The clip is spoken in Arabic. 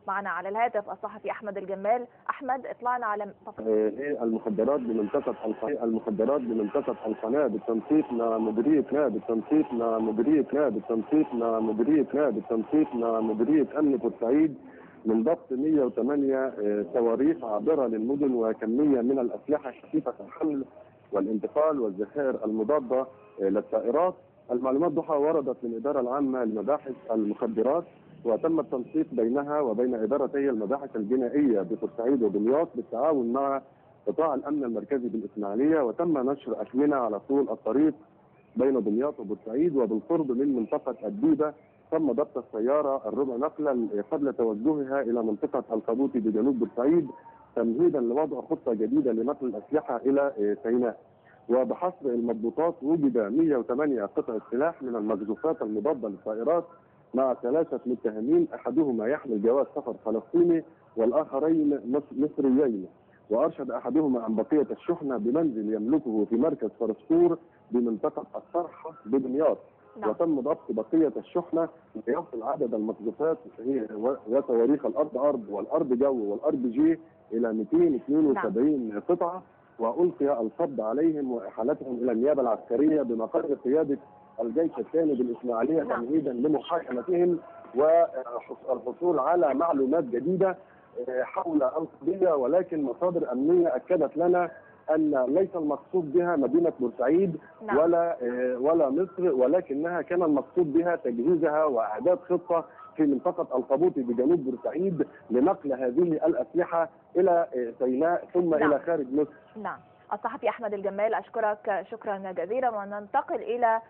معنا على الهاتف الصحفي أحمد الجمال. أحمد، اطلعنا على المخدرات بمنطقة القناة بالتنسيق مع مديرية أمن بورسعيد من ضبط 108 صواريخ عابرة للمدن وكمية من الأسلحة خفيفة الحمل والانتقال والذخائر المضادة للطائرات. المعلومات ضحى وردت من الإدارة العامة لمباحث المخدرات، وتم التنسيق بينها وبين إدارتي المباحث الجنائية ببورسعيد ودمياط بالتعاون مع قطاع الأمن المركزي بالإسماعيلية، وتم نشر أكمنة على طول الطريق بين دمياط وبورسعيد وبالقرب من منطقة الدودة. تم ضبط السيارة الربع نقلا قبل توجهها إلى منطقة القبوطي بجنوب بورسعيد تمهيدا لوضع خطة جديدة لنقل الأسلحة إلى سيناء. وبحصر المضبوطات وجد 108 قطعة سلاح من المقذوفات المضادة للطائرات مع 3 متهمين، أحدهما يحمل جواز سفر فلسطيني والآخرين مصريين. وأرشد أحدهما عن بقية الشحنة بمنزل يملكه في مركز فرسكور بمنطقة الصرحة بدمياط. وتم ضبط بقية الشحنة ليصل عدد المقذوفات وصواريخ الأرض أرض والأرض جو والأرض جي إلى 272 قطعة، وألقي القبض عليهم وإحالتهم إلى النيابة العسكرية بمقر قيادة الجيش الثاني بالإسماعيلية تمهيدا لمحاكمتهم والحصول على معلومات جديدة حول القضية. ولكن مصادر أمنية أكدت لنا أن ليس المقصود بها مدينة بورسعيد ولا مصر، ولكنها كان المقصود بها تجهيزها وإعداد خطة في منطقة القبوطي بجنوب بورسعيد لنقل هذه الأسلحة إلى سيناء ثم إلى خارج مصر. الصحفي أحمد الجمال، أشكرك شكرا جزيلا. وننتقل إلى